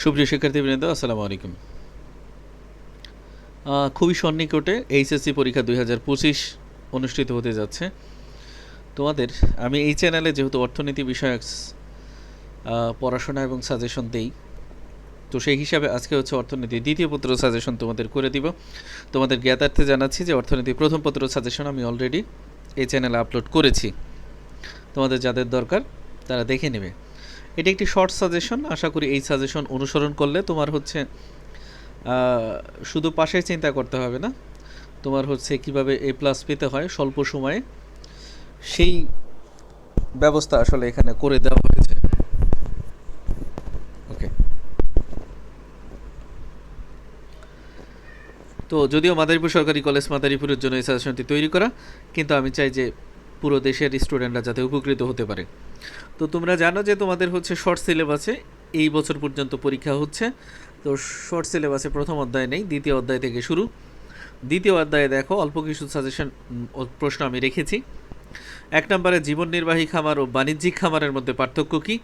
সুপ্রিয় শিক্ষার্থীবৃন্দ, আসসালামু আলাইকুম। খুবই সন্নিকটে এইচএসসি পরীক্ষা 2025 অনুষ্ঠিত হতে যাচ্ছে। তোমাদের আমি এই চ্যানেলে যেহেতু অর্থনীতি বিষয়ক পড়াশোনা এবং সাজেশন দেই, তো সেই হিসাবে আজকে হচ্ছে অর্থনীতি দ্বিতীয় পত্র সাজেশন তোমাদের করে দিব। তোমাদের জ্ঞাতার্থে জানাচ্ছি যে অর্থনীতি প্রথম পত্র সাজেশন আমি অলরেডি এই চ্যানেলে আপলোড করেছি। তোমাদের যাদের দরকার তারা দেখে নেবে। এটি একটি শর্ট সাজেশন। আশা করি এই সাজেশন অনুসরণ করলে তোমার হচ্ছে শুধু পাশের চিন্তা করতে হবে না, তোমার হচ্ছে কিভাবে A+ পেতে হয় স্বল্প সময়ে, সেই ব্যবস্থা আসলে এখানে করে দেওয়া হয়েছে। ওকে, তো যদিও মাদারীপুর সরকারি কলেজ মাদারীপুরের জন্য এই সাজেশনটি তৈরি করা, কিন্তু আমি চাই যে পুরো দেশের স্টুডেন্টরা যাতে উপকৃত হতে পারে। তো তোমরা জানো যে তোমাদের হচ্ছে শর্ট সিলেবাসে এই বছর পর্যন্ত পরীক্ষা হচ্ছে। তো শর্ট সিলেবাসে প্রথম অধ্যায় নেই, দ্বিতীয় অধ্যায় থেকে শুরু। দ্বিতীয় অধ্যায়ে দেখো অল্প কিছু সাজেশন প্রশ্ন আমি রেখেছি। 1 নম্বরে জীবন নির্বাহী খামার ও বাণিজ্যিক খামারের মধ্যে পার্থক্য কী?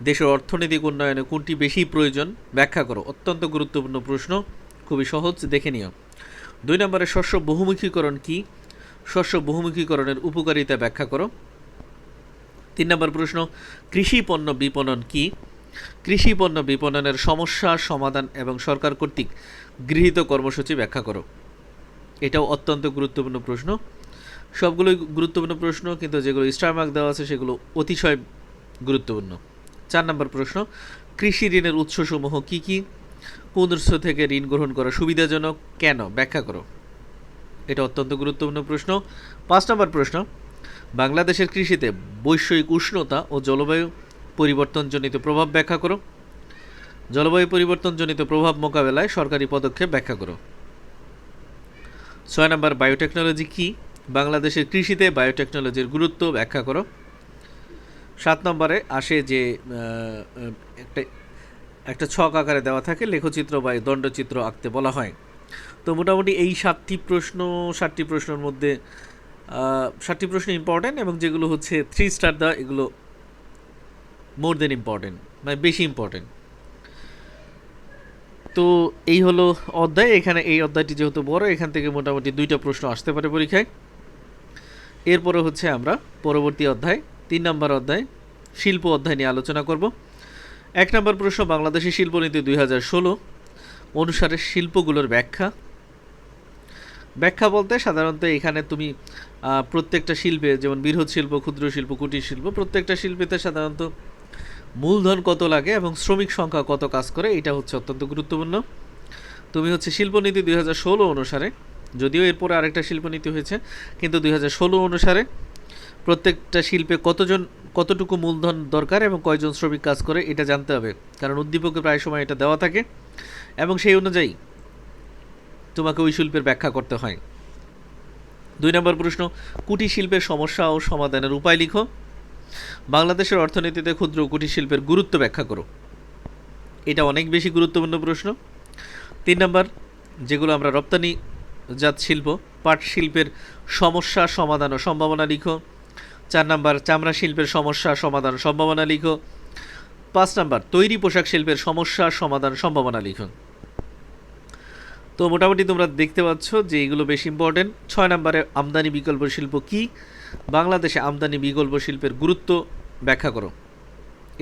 দেশের অর্থনৈতিক উন্নয়নে কোনটি বেশি প্রয়োজন ব্যাখ্যা করো। অত্যন্ত গুরুত্বপূর্ণ প্রশ্ন, খুবই সহজ, দেখে নিও। 2 নম্বরে শস্য বহুমুখীকরণ কী? শস্য বহুমুখীকরণের উপকারিতা ব্যাখ্যা করো। 3 নম্বর প্রশ্ন, কৃষি পণ্য বিপণন কী? কৃষি পণ্য বিপণনের সমস্যা সমাধান এবং সরকার কর্তৃক গৃহীত কর্মসূচি ব্যাখ্যা করো। এটাও অত্যন্ত গুরুত্বপূর্ণ প্রশ্ন। সবগুলোই গুরুত্বপূর্ণ প্রশ্ন, কিন্তু যেগুলো স্টার মার্ক দেওয়া আছে সেগুলো অতিশয় গুরুত্বপূর্ণ। 4 নম্বর প্রশ্ন, কৃষি ঋণের উৎসসমূহ কী কী? কোন উৎস থেকে ঋণ গ্রহণ করা সুবিধাজনক, কেন ব্যাখ্যা করো। এটা অত্যন্ত গুরুত্বপূর্ণ প্রশ্ন। 5 নম্বর প্রশ্ন, বাংলাদেশের কৃষিতে বৈশ্বিক উষ্ণতা ও জলবায়ু পরিবর্তনজনিত প্রভাব ব্যাখ্যা করো। জলবায়ু পরিবর্তনজনিত প্রভাব মোকাবেলায় সরকারি পদক্ষেপ ব্যাখ্যা করো। 6 নম্বর, বায়োটেকনোলজি কী? বাংলাদেশের কৃষিতে বায়োটেকনোলজির গুরুত্ব ব্যাখ্যা করো। 7 নম্বরে আসে যে একটা একটা ছক আকারে দেওয়া থাকে, লেখচিত্র বা দণ্ডচিত্র আঁকতে বলা হয়। তো মোটামুটি এই 7টি প্রশ্নের মধ্যে 7টি প্রশ্ন ইম্পর্ট্যান্ট, এবং যেগুলো হচ্ছে 3 স্টার দেওয়া এগুলো মোর দেন ইম্পর্টেন্ট, মানে বেশি ইম্পর্টেন্ট। তো এই হলো অধ্যায়। এখানে এই অধ্যায়টি যেহেতু বড়, এখান থেকে মোটামুটি 2টা প্রশ্ন আসতে পারে পরীক্ষায়। এরপরে হচ্ছে আমরা পরবর্তী অধ্যায় 3 নম্বর অধ্যায় শিল্প অধ্যায় নিয়ে আলোচনা করব। 1 নম্বর প্রশ্ন, বাংলাদেশের শিল্পনীতি 2016 অনুসারে শিল্পগুলোর ব্যাখ্যা। ব্যাখ্যা বলতে সাধারণত এখানে তুমি প্রত্যেকটা শিল্পে, যেমন বৃহৎ শিল্প, ক্ষুদ্র শিল্প, কুটির শিল্প, প্রত্যেকটা শিল্পেতে সাধারণত মূলধন কত লাগে এবং শ্রমিক সংখ্যা কত কাজ করে, এটা হচ্ছে অত্যন্ত গুরুত্বপূর্ণ। তুমি হচ্ছে শিল্পনীতি 2016 অনুসারে, যদিও এরপরে আরেকটা শিল্পনীতি হয়েছে, কিন্তু 2016 অনুসারে প্রত্যেকটা শিল্পে কতটুকু মূলধন দরকার এবং কয়জন শ্রমিক কাজ করে এটা জানতে হবে, কারণ উদ্দীপকে প্রায় সময় এটা দেওয়া থাকে এবং সেই অনুযায়ী তোমাকে ওই শিল্পের ব্যাখ্যা করতে হয়। 2 নম্বর প্রশ্ন, কুটির শিল্পের সমস্যা ও সমাধানের উপায় লিখো। বাংলাদেশের অর্থনীতিতে ক্ষুদ্র ও কুটির শিল্পের গুরুত্ব ব্যাখ্যা করো। এটা অনেক বেশি গুরুত্বপূর্ণ প্রশ্ন। 3 নম্বর, যেগুলো আমরা রপ্তানিজাত শিল্প, পাট শিল্পের সমস্যা সমাধান ও সম্ভাবনা লিখো। 4 নম্বর, চামড়া শিল্পের সমস্যা সমাধান সম্ভাবনা লিখো। 5 নম্বর, তৈরি পোশাক শিল্পের সমস্যা সমাধান সম্ভাবনা লিখো। তো মোটামুটি তোমরা দেখতে পাচ্ছ যে এগুলো বেশি ইম্পর্টেন্ট। 6 নম্বরে, আমদানি বিকল্প শিল্প কী? বাংলাদেশে আমদানি বিকল্প শিল্পের গুরুত্ব ব্যাখ্যা করো।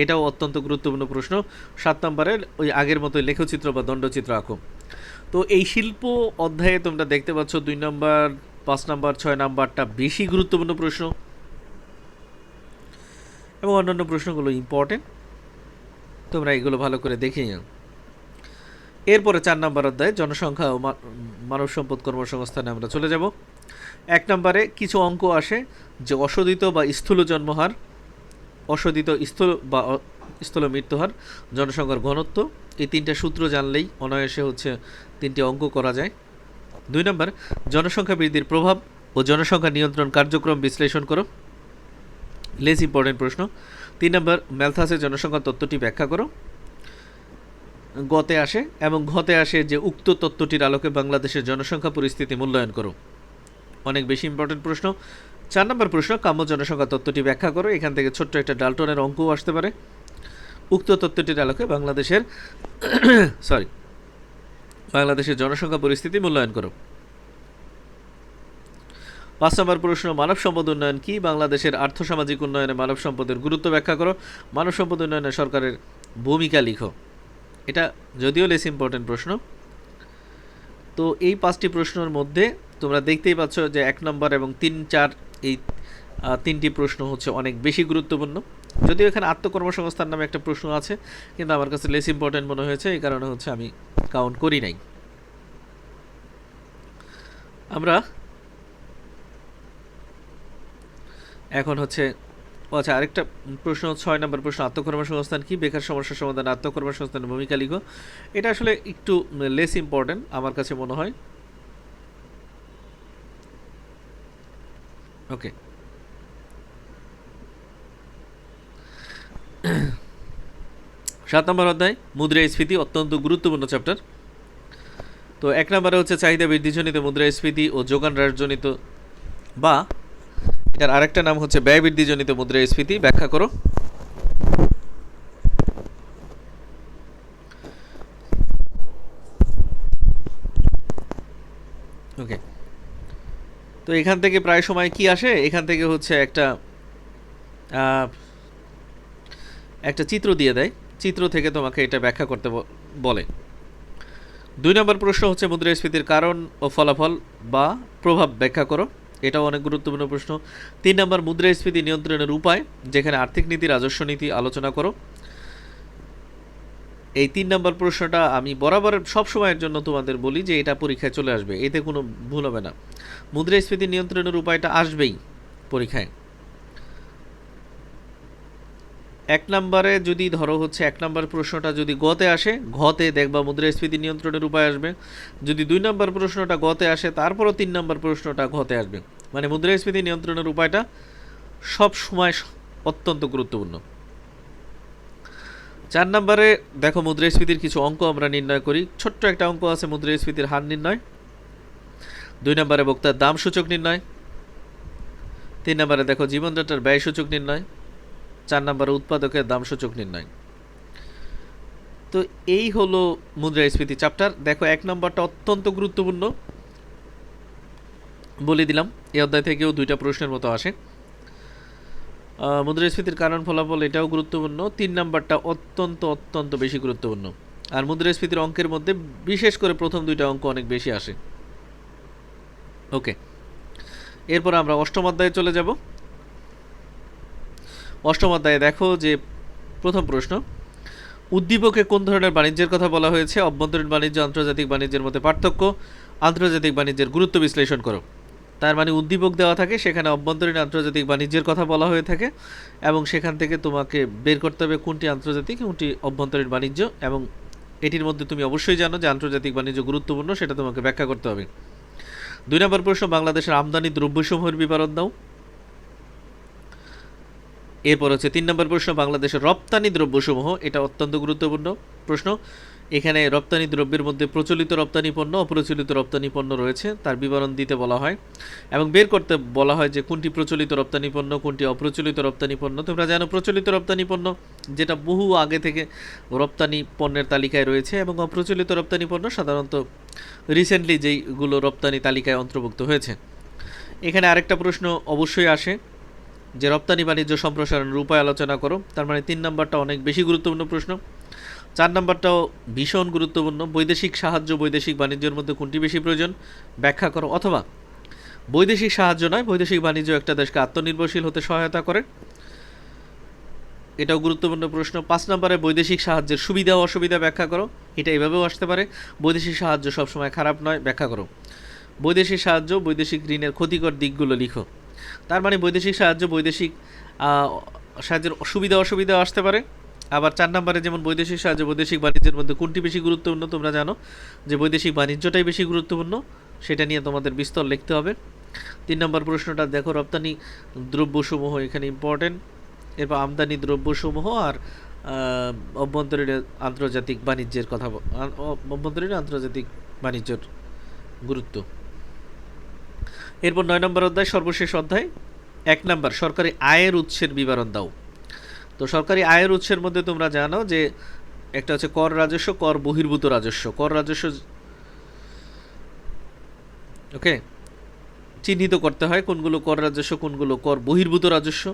এটাও অত্যন্ত গুরুত্বপূর্ণ প্রশ্ন। 7 নম্বরে ওই আগের মতো লেখচিত্র বা দণ্ডচিত্র আঁকো। তো এই শিল্প অধ্যায়ে তোমরা দেখতে পাচ্ছ 2 নম্বর, 5 নম্বর, 6 নম্বরটা বেশি গুরুত্বপূর্ণ প্রশ্ন, এবং অন্যান্য প্রশ্নগুলো ইম্পর্টেন্ট। তোমরা এগুলো ভালো করে দেখে নিও। এরপরে 4 নম্বর অধ্যায় জনসংখ্যা ও মানব সম্পদ কর্মসংস্থানে আমরা চলে যাব। 1 নম্বরে কিছু অঙ্ক আসে যে অশোধিত বা স্থূল জন্মহার, অশোধিত স্থূল মৃত্যুহার, জনসংখ্যার ঘনত্ব, এই 3টা সূত্র জানলেই অনায়াসে হচ্ছে 3টি অঙ্ক করা যায়। 2 নম্বর, জনসংখ্যা বৃদ্ধির প্রভাব ও জনসংখ্যা নিয়ন্ত্রণ কার্যক্রম বিশ্লেষণ করো। লেস ইম্পর্টেন্ট প্রশ্ন। 3 নম্বর, ম্যালথাসের জনসংখ্যা তত্ত্বটি ব্যাখ্যা করো। গতে আসে এবং ঘতে আসে যে উক্ত তত্ত্বটির আলোকে বাংলাদেশের জনসংখ্যা পরিস্থিতি মূল্যায়ন করো। অনেক বেশি ইম্পর্টেন্ট প্রশ্ন। 4 নম্বর প্রশ্ন, কাম্য জনসংখ্যা তত্ত্বটি ব্যাখ্যা করো। এখান থেকে ছোট্ট একটা ডাল্টনের অঙ্কও আসতে পারে। উক্ত তত্ত্বটির আলোকে বাংলাদেশের বাংলাদেশের জনসংখ্যা পরিস্থিতি মূল্যায়ন করো। 5 নম্বর প্রশ্ন, মানব সম্পদ উন্নয়ন কি? বাংলাদেশের আর্থসামাজিক উন্নয়নে মানব সম্পদের গুরুত্ব ব্যাখ্যা করো। মানব সম্পদ উন্নয়নে সরকারের ভূমিকা লিখো। এটা যদিও লেস ইম্পর্টেন্ট প্রশ্ন। তো এই 5টি প্রশ্নের মধ্যে তোমরা দেখতেই পাচ্ছ যে 1 নম্বর এবং 3, 4 এই 3টি প্রশ্ন হচ্ছে অনেক বেশি গুরুত্বপূর্ণ। যদিও এখানে আত্মকর্মসংস্থান নামে একটা প্রশ্ন আছে, কিন্তু আমার কাছে লেস ইম্পর্টেন্ট মনে হয়েছে, এই কারণে হচ্ছে আমি কাউন্ট করি নাই। আমরা এখন হচ্ছে আচ্ছা, আরেকটা প্রশ্ন, 6 নম্বর প্রশ্ন, আত্মকর্মসংস্থান কি? বেকার সমস্যার সমাধানে আত্মকর্মসংস্থানের ভূমিকা লিখো। এটা আসলে একটু লেস ইম্পর্টেন্ট আমার কাছে মনে হয়। ওকে, 7 নম্বর অধ্যায় মুদ্রাস্ফীতি, অত্যন্ত গুরুত্বপূর্ণ চ্যাপ্টার। তো 1 নম্বরে হচ্ছে চাহিদা বৃদ্ধিজনিত মুদ্রাস্ফীতি ও যোগান হ্রাসজনিত, বা এটার আরেকটা নাম হচ্ছে ব্যয় বৃদ্ধিজনিত মুদ্রাস্ফীতি, ব্যাখ্যা করো। ওকে, তো এখান থেকে প্রায় সময় কি আসে? এখান থেকে হচ্ছে একটা চিত্র দিয়ে দেয়, চিত্র থেকে তোমাকে এটা ব্যাখ্যা করতে বলে। 2 নম্বর প্রশ্ন হচ্ছে মুদ্রাস্ফীতির কারণ ও ফলাফল বা প্রভাব ব্যাখ্যা করো। এটাও অনেক গুরুত্বপূর্ণ প্রশ্ন। 3 নম্বর মুদ্রাস্ফীতি নিয়ন্ত্রণের উপায়, যেখানে আর্থিক নীতি, রাজস্ব নীতি আলোচনা করো। এই 3 নম্বর প্রশ্নটা আমি বরাবর সব সময়ের জন্য তোমাদের বলি যে এটা পরীক্ষায় চলে আসবে, এতে কোনো ভুল হবে না। মুদ্রাস্ফীতি নিয়ন্ত্রণের উপায়টা আসবেই পরীক্ষায়। 1 নম্বরে যদি ধরো হচ্ছে 1 নম্বর প্রশ্নটা যদি গতে আসে, ঘতে দেখবা মুদ্রাস্ফীতি নিয়ন্ত্রণের উপায় আসবে। যদি 2 নম্বর প্রশ্নটা গতে আসে, তারপরও 3 নম্বর প্রশ্নটা ঘতে আসবে। মানে মুদ্রাস্ফীতি নিয়ন্ত্রণের উপায়টা সব সময় অত্যন্ত গুরুত্বপূর্ণ। 4 নম্বরে দেখো মুদ্রাস্ফীতির কিছু অঙ্ক আমরা নির্ণয় করি। ছোট্ট একটা অঙ্ক আছে মুদ্রাস্ফীতির হার নির্ণয়। 2 নম্বরে ভোক্তার দাম সূচক নির্ণয়। 3 নম্বরে দেখো জীবনযাত্রার ব্যয় সূচক নির্ণয়। 4 নম্বরে উৎপাদকের দাম সূচক নির্ণয়। তো এই হলো মুদ্রাস্ফীতি চ্যাপ্টার। দেখো 1 নম্বরটা অত্যন্ত গুরুত্বপূর্ণ, বলে দিলাম। এই অধ্যায় থেকেও 2টা প্রশ্নের মতো আসে। মুদ্রাস্ফীতির কারণ ফলাফল, এটাও গুরুত্বপূর্ণ। 3 নম্বরটা অত্যন্ত অত্যন্ত বেশি গুরুত্বপূর্ণ। আর মুদ্রাস্ফীতির অঙ্কের মধ্যে বিশেষ করে প্রথম 2টা অঙ্ক অনেক বেশি আসে। ওকে, এরপর আমরা 8ম অধ্যায়ে চলে যাব। 8ম অধ্যায়ে দেখো যে প্রথম প্রশ্ন, উদ্দীপকে কোন ধরনের বাণিজ্যের কথা বলা হয়েছে? অভ্যন্তরীণ বাণিজ্য, আন্তর্জাতিক বাণিজ্যের মধ্যে পার্থক্য, আন্তর্জাতিক বাণিজ্যের গুরুত্ব বিশ্লেষণ করো। তার মানে উদ্দীপক দেওয়া থাকে, সেখানে অভ্যন্তরীণ আন্তর্জাতিক বাণিজ্যের কথা বলা হয়ে থাকে, এবং সেখান থেকে তোমাকে বের করতে হবে কোনটি আন্তর্জাতিক, কোনটি অভ্যন্তরীণ বাণিজ্য, এবং এটির মধ্যে তুমি অবশ্যই জানো যে আন্তর্জাতিক বাণিজ্য গুরুত্বপূর্ণ, সেটা তোমাকে ব্যাখ্যা করতে হবে। 2 নম্বর প্রশ্ন, বাংলাদেশের আমদানি দ্রব্যসমূহের বিবরণ দাও। এরপর হচ্ছে 3 নম্বর প্রশ্ন, বাংলাদেশের রপ্তানি দ্রব্যসমূহ, এটা অত্যন্ত গুরুত্বপূর্ণ প্রশ্ন। এখানে রপ্তানি দ্রব্যের মধ্যে প্রচলিত রপ্তানি পণ্য, অপ্রচলিত রপ্তানি পণ্য রয়েছে, তার বিবরণ দিতে বলা হয় এবং বের করতে বলা হয় যে কোনটি প্রচলিত রপ্তানি পণ্য, কোনটি অপ্রচলিত রপ্তানি পণ্য। তোমরা জানো প্রচলিত রপ্তানি পণ্য যেটা বহু আগে থেকে রপ্তানি পণ্যের তালিকায় রয়েছে, এবং অপ্রচলিত রপ্তানি পণ্য সাধারণত রিসেন্টলি যেইগুলো রপ্তানি তালিকায় অন্তর্ভুক্ত হয়েছে। এখানে আরেকটা প্রশ্ন অবশ্যই আসে যে রপ্তানি বাণিজ্য সম্প্রসারণের উপায় আলোচনা করো। তার মানে 3 নম্বরটা অনেক বেশি গুরুত্বপূর্ণ প্রশ্ন। 4 নম্বরটাও ভীষণ গুরুত্বপূর্ণ, বৈদেশিক সাহায্য বৈদেশিক বাণিজ্যের মধ্যে কোনটি বেশি প্রয়োজন ব্যাখ্যা করো, অথবা বৈদেশিক সাহায্য নয়, বৈদেশিক বাণিজ্য একটা দেশকে আত্মনির্ভরশীল হতে সহায়তা করে, এটাও গুরুত্বপূর্ণ প্রশ্ন। 5 নম্বরে বৈদেশিক সাহায্যের সুবিধা ও অসুবিধা ব্যাখ্যা করো। এটা এভাবেও আসতে পারে, বৈদেশিক সাহায্য সবসময় খারাপ নয়, ব্যাখ্যা করো। বৈদেশিক সাহায্য বৈদেশিক ঋণের ক্ষতিকর দিকগুলো লিখো। তার মানে বৈদেশিক সাহায্য বৈদেশিক সাহায্যের সুবিধা অসুবিধা আসতে পারে। আবার 4 নম্বরে যেমন বৈদেশিক সাহায্য বৈদেশিক বাণিজ্যের মধ্যে কোনটি বেশি গুরুত্বপূর্ণ, তোমরা জানো যে বৈদেশিক বাণিজ্যটাই বেশি গুরুত্বপূর্ণ, সেটা নিয়ে তোমাদের বিস্তর লিখতে হবে। 3 নম্বর প্রশ্নটা দেখো রপ্তানি দ্রব্যসমূহ, এখানে ইম্পর্টেন্ট। এরপর আমদানি দ্রব্যসমূহ আর অভ্যন্তরীণ আন্তর্জাতিক বাণিজ্যের কথা, অভ্যন্তরীণ আন্তর্জাতিক বাণিজ্যের গুরুত্ব। এরপর 9 নম্বর অধ্যায়, সর্বশেষ অধ্যায়। 1 নম্বর, সরকারি আয়ের উৎসের বিবরণ দাও। তো সরকারি আয়ের উৎসের মধ্যে তোমরা জানো যে একটা হচ্ছে কর রাজস্ব, কর বহির্ভূত রাজস্ব। কর রাজস্ব ওকে চিহ্নিত করতে হয় কোনগুলো কর রাজস্ব, কোনগুলো কর বহির্ভূত রাজস্ব।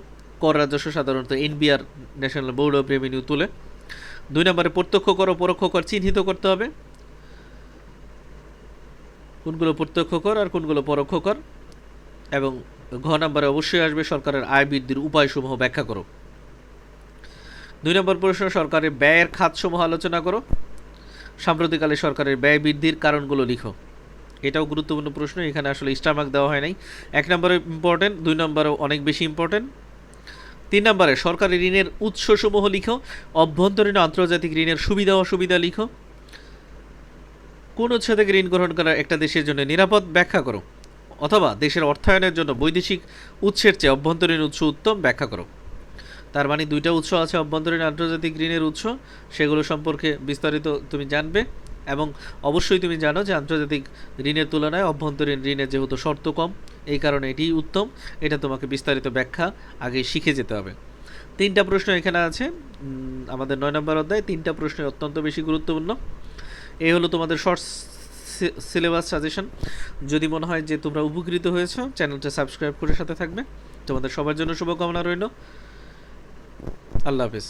কর রাজস্ব সাধারণত NBR, national board of revenue তুলে। 2 নম্বরে প্রত্যক্ষ কর ও পরোক্ষ কর চিহ্নিত করতে হবে, কোনগুলো প্রত্যক্ষ কর আর কোনগুলো পরোক্ষ কর। এবং ঘ নম্বরে অবশ্যই আসবে সরকারের আয় বৃদ্ধির উপায়সমূহ ব্যাখ্যা করো। 2 নম্বর প্রশ্ন, সরকারের ব্যয়ের খাতসমূহ আলোচনা করো। সাম্প্রতিককালে সরকারের ব্যয় বৃদ্ধির কারণগুলো লিখো। এটাও গুরুত্বপূর্ণ প্রশ্ন, এখানে আসলে স্টারমার্ক দেওয়া হয় নাই। 1 নম্বরে ইম্পর্টেন্ট, 2 নম্বরেও অনেক বেশি ইম্পর্টেন্ট। 3 নম্বরে সরকারি ঋণের উৎসসমূহ লিখো। অভ্যন্তরীণ আন্তর্জাতিক ঋণের সুবিধা অসুবিধা লিখো। কোন উৎস থেকে ঋণ গ্রহণ করা একটা দেশের জন্য নিরাপদ ব্যাখ্যা করো, অথবা দেশের অর্থায়নের জন্য বৈদেশিক উৎসের চেয়ে অভ্যন্তরীণ উৎস উত্তম ব্যাখ্যা করো। তার মানে 2টা উৎস আছে আন্তর্জাতিক ঋণের উৎস, সেগুলো সম্পর্কে বিস্তারিত তুমি জানবে। এবং অবশ্যই তুমি জানো যে আন্তর্জাতিক ঋণের তুলনায় অভ্যন্তরীণ ঋণের যেহেতু শর্ত কম, এই কারণে এটিই উত্তম। এটা তোমাকে বিস্তারিত ব্যাখ্যা আগে শিখে যেতে হবে। 3টা প্রশ্ন এখানে আছে আমাদের 9 নম্বর অধ্যায়। 3টা প্রশ্ন অত্যন্ত বেশি গুরুত্বপূর্ণ। এই হলো তোমাদের শর্ট সিলেবাস সাজেশন। যদি মনে হয় যে তোমরা উপকৃত হয়েছো, চ্যানেলটা সাবস্ক্রাইব করে সাথে থাকবে। তোমাদের সবার জন্য শুভকামনা রইল। আল্লাহ হাফেজ।